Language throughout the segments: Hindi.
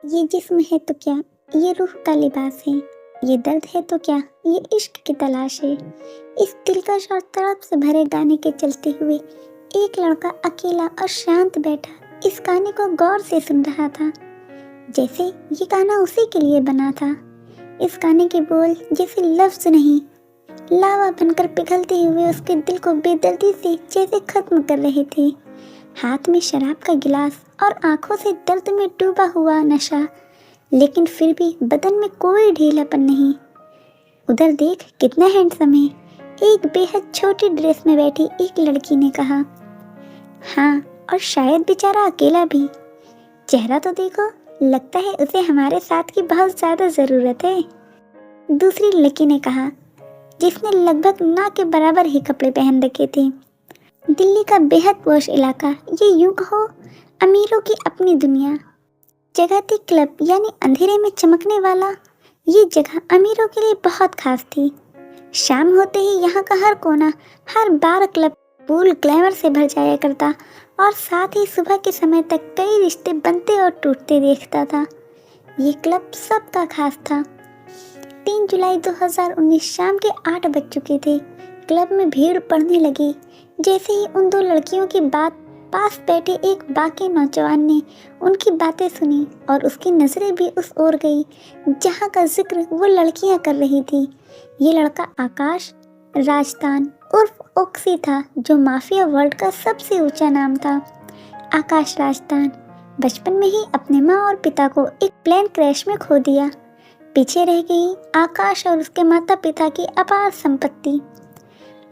ये जिस्म है तो क्या, ये रूह का लिबास है। ये दर्द है तो क्या, ये इश्क की तलाश है। इस दिलकश और तड़प से भरे गाने के चलते हुए एक लड़का अकेला और शांत बैठा इस गाने को गौर से सुन रहा था, जैसे ये गाना उसी के लिए बना था। इस गाने के बोल जैसे लफ्ज नहीं, लावा बनकर पिघलते हुए उसके दिल को बेदर्दी से जैसे खत्म कर रहे थे। हाथ में शराब का गिलास और आंखों से दर्द में डूबा हुआ नशा, लेकिन फिर भी बदन में कोई ढीलापन नहीं। उधर देख, कितना हैंडसम है, एक बेहद छोटी ड्रेस में बैठी एक लड़की ने कहा। हाँ, और शायद बेचारा अकेला भी। चेहरा तो देखो, लगता है उसे हमारे साथ की बहुत ज्यादा जरूरत है। दूसरी लड़की ने कहा, जिसने लगभग ना के बराबर ही कपड़े पहन रखे थे। दिल्ली का बेहद पोश इलाका, ये यूं कहो अमीरों की अपनी दुनिया। जगह थी क्लब, यानी अंधेरे में चमकने वाला। ये जगह अमीरों के लिए बहुत खास थी। शाम होते ही यहाँ का हर कोना, हर बार क्लब फुल ग्लैमर से भर जाया करता और साथ ही सुबह के समय तक कई रिश्ते बनते और टूटते देखता था। ये क्लब सबका खास था। 3 जुलाई 2019 शाम के 8 बज चुके थे। क्लब में भीड़ पड़ने लगी। जैसे ही उन दो लड़कियों की बात पास बैठे एक बाकी नौजवान ने उनकी बातें सुनी और उसकी नजरें भी उस ओर गई जहां का जिक्र वो लड़कियां कर रही थी। ये लड़का आकाश राजदान उर्फ ओक्सी था, जो माफिया वर्ल्ड का सबसे ऊंचा नाम था। आकाश राजदान बचपन में ही अपने माँ और पिता को एक प्लेन क्रैश में खो दिया। पीछे रह गई आकाश और उसके माता पिता की अपार संपत्ति।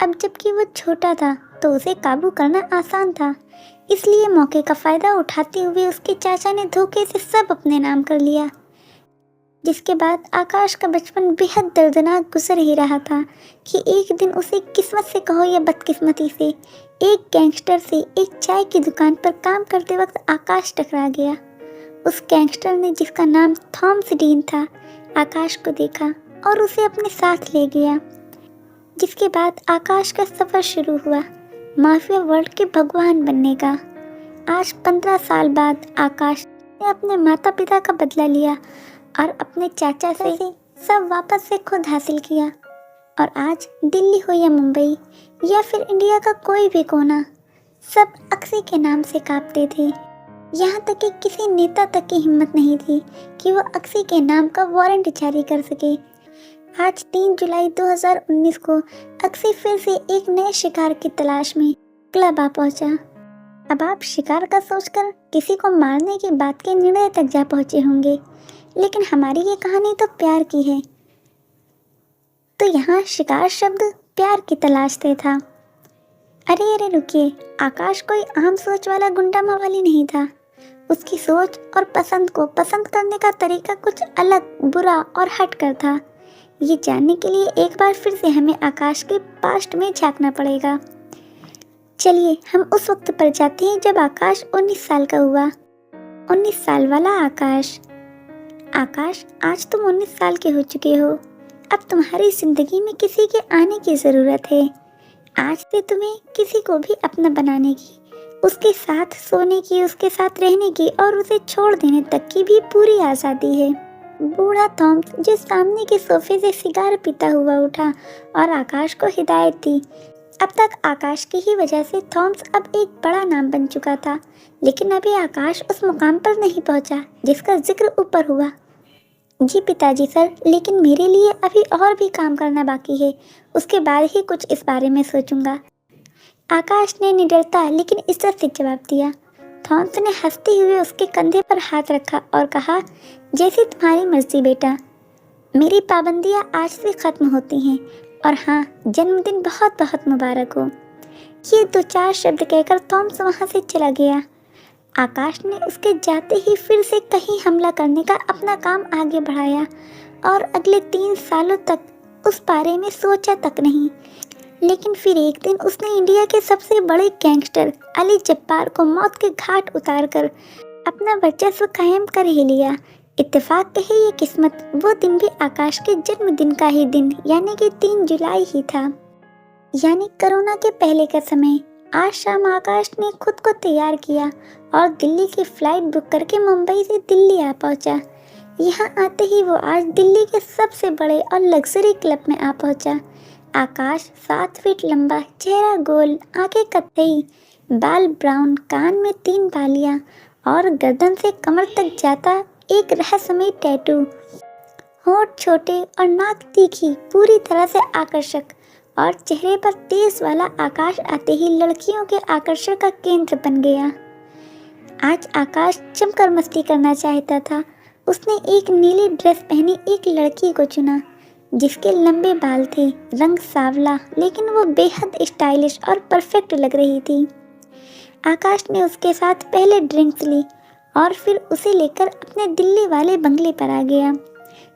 अब जबकि वो छोटा था तो उसे काबू करना आसान था, इसलिए मौके का फायदा उठाते हुए उसके चाचा ने धोखे से सब अपने नाम कर लिया। जिसके बाद आकाश का बचपन बेहद दर्दनाक गुजर ही रहा था कि एक दिन उसे किस्मत से कहो या बदकिस्मती से एक गैंगस्टर से एक चाय की दुकान पर काम करते वक्त आकाश टकरा गया। उस गैंगस्टर ने, जिसका नाम थॉमस डीन था, आकाश को देखा और उसे अपने साथ ले गया। जिसके बाद आकाश का सफर शुरू हुआ माफिया वर्ल्ड के भगवान बनने का। आज 15 साल बाद आकाश ने अपने माता पिता का बदला लिया और अपने चाचा से सब वापस से खुद हासिल किया। और आज दिल्ली हो या मुंबई या फिर इंडिया का कोई भी कोना, सब अक्सी के नाम से कांपते थे। यहाँ तक कि किसी नेता तक की हिम्मत नहीं थी कि वो अक्सी के नाम का वारंट जारी कर सके। आज 3 जुलाई 2019 को अक्सी फिर से एक नए शिकार की तलाश में क्लब आ पहुंचा। अब आप शिकार का सोचकर किसी को मारने की बात के निर्णय तक जा पहुंचे होंगे, लेकिन हमारी ये कहानी तो प्यार की है। तो यहाँ शिकार शब्द प्यार की तलाश से था। अरे रुकिए, आकाश कोई आम सोच वाला गुंडा मवाली नहीं था। उसकी सोच और पसंद को पसंद करने का तरीका कुछ अलग, बुरा और हटकर था। ये जानने के लिए एक बार फिर से हमें आकाश के पास्ट में झांकना पड़ेगा। चलिए हम उस वक्त पर जाते हैं जब आकाश 19 साल का हुआ। 19 साल वाला आकाश। आकाश, आज तुम 19 साल के हो चुके हो। अब तुम्हारी जिंदगी में किसी के आने की ज़रूरत है। आज से तुम्हें किसी को भी अपना बनाने की, उसके साथ सोने की, उसके साथ रहने की और उसे छोड़ देने तक की भी पूरी आज़ादी है। बूढ़ा थॉमस, जो सामने के सोफे से सिगार पीता हुआ उठा और आकाश को हिदायत दी। अब तक आकाश की ही वजह से थॉमस अब एक बड़ा नाम बन चुका था, लेकिन अभी आकाश उस मुकाम पर नहीं पहुंचा जिसका जिक्र ऊपर हुआ। जी पिताजी सर, लेकिन मेरे लिए अभी और भी काम करना बाकी है, उसके बाद ही कुछ इस बारे में सोचूंगा। आकाश ने निडरता लेकिन इज्जत से जवाब दिया। थॉमस ने हंसते हुए उसके कंधे पर हाथ रखा और कहा, जैसी तुम्हारी मर्जी बेटा, मेरी पाबंदियां आज से खत्म होती हैं, और हाँ, जन्मदिन बहुत बहुत मुबारक हो। ये 2-4 शब्द कहकर थॉमस वहाँ से चला गया। आकाश ने उसके जाते ही फिर से कहीं हमला करने का अपना काम आगे बढ़ाया और अगले 3 सालों तक उस बारे में सोचा तक नहीं। लेकिन फिर एक दिन उसने इंडिया के सबसे बड़े गैंगस्टर अली जब्बार को मौत के घाट उतारकर अपना वर्चस्व कायम कर ही लिया। इत्तेफाक कहे ये किस्मत, वो दिन भी आकाश के जन्मदिन का ही दिन यानी कि 3 जुलाई ही था। यानी कोरोना के पहले का समय। आज शाम आकाश ने खुद को तैयार किया और दिल्ली की फ्लाइट बुक करके मुंबई से दिल्ली आ पहुंचा। यहाँ आते ही वो आज दिल्ली के सबसे बड़े और लग्जरी क्लब में आ पहुंचा। आकाश 7 फीट लंबा, चेहरा गोल, आंखें कत्थई, बाल ब्राउन, कान में 3 बालियां और गर्दन से कमर तक जाता एक रहस्यमयी टैटू, होंठ छोटे और नाक तीखी, पूरी तरह से आकर्षक और चेहरे पर तेज वाला आकाश आते ही लड़कियों के आकर्षण का केंद्र बन गया। आज आकाश जमकर मस्ती करना चाहता था। उसने एक नीली ड्रेस पहनी एक लड़की को चुना जिसके लंबे बाल थे, रंग सांवला, लेकिन वो बेहद स्टाइलिश और परफेक्ट लग रही थी। आकाश ने उसके साथ पहले ड्रिंक्स ली और फिर उसे लेकर अपने दिल्ली वाले बंगले पर आ गया।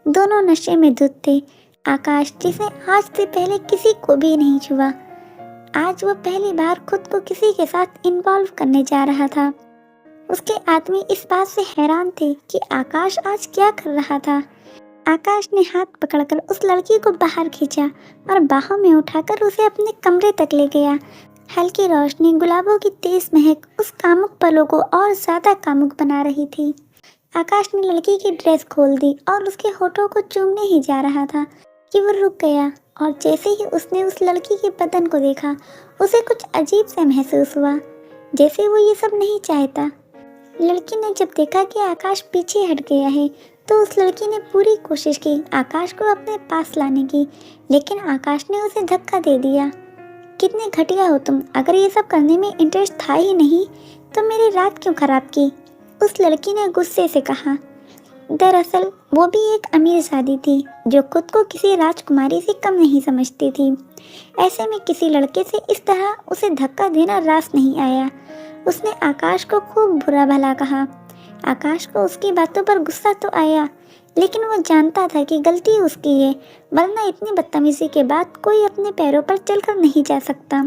दोनों नशे में धुत थे। आकाश, जिसे आज से पहले किसी को भी नहीं छुआ, आज वो पहली बार खुद को किसी के साथ इन्वॉल्व करने जा रहा था। उसके आदमी इस बात से हैरान थे कि आकाश आज क्या कर रहा था। आकाश ने हाथ पकड़कर उस लड़की को बाहर खींचा और बाहों में उठाकर उसे अपने कमरे तक ले गया। हल्की रोशनी, गुलाबों की तेज महक उस कामुक पलों को और ज्यादा कामुक बना रही थी। आकाश ने लड़की की ड्रेस खोल दी और उसके होठों को चूमने ही जा रहा था कि वो रुक गया और जैसे ही उसने उस लड़की के बदन को देखा, उसे कुछ अजीब सा महसूस हुआ, जैसे वो ये सब नहीं चाहता। लड़की ने जब देखा कि आकाश पीछे हट गया है तो उस लड़की ने पूरी कोशिश की आकाश को अपने पास लाने की, लेकिन आकाश ने उसे धक्का दे दिया। कितने घटिया हो तुम, अगर ये सब करने में इंटरेस्ट था ही नहीं तो मेरी रात क्यों खराब की, उस लड़की ने गुस्से से कहा। दरअसल वो भी एक अमीर शादी थी जो खुद को किसी राजकुमारी से कम नहीं समझती थी। ऐसे में किसी लड़के से इस तरह उसे धक्का देना रास नहीं आया। उसने आकाश को खूब बुरा भला कहा। आकाश को उसकी बातों पर गुस्सा तो आया, लेकिन वो जानता था कि गलती उसकी है, वरना इतनी बदतमीजी के बाद कोई अपने पैरों पर चलकर नहीं जा सकता।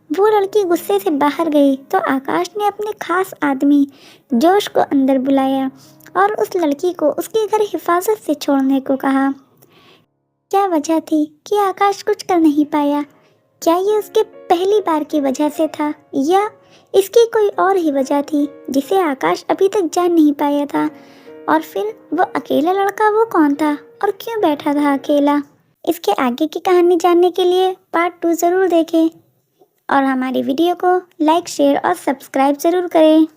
वो लड़की गुस्से से बाहर गई तो आकाश ने अपने खास आदमी जोश को अंदर बुलाया और उस लड़की को उसके घर हिफाजत से छोड़ने को कहा। क्या वजह थी कि आकाश कुछ कर नहीं पाया? क्या ये उसके पहली बार की वजह से था या इसकी कोई और ही वजह थी जिसे आकाश अभी तक जान नहीं पाया था? और फिर वो अकेला लड़का वो कौन था और क्यों बैठा था अकेला? इसके आगे की कहानी जानने के लिए पार्ट 2 ज़रूर देखें और हमारी वीडियो को लाइक, शेयर और सब्सक्राइब ज़रूर करें।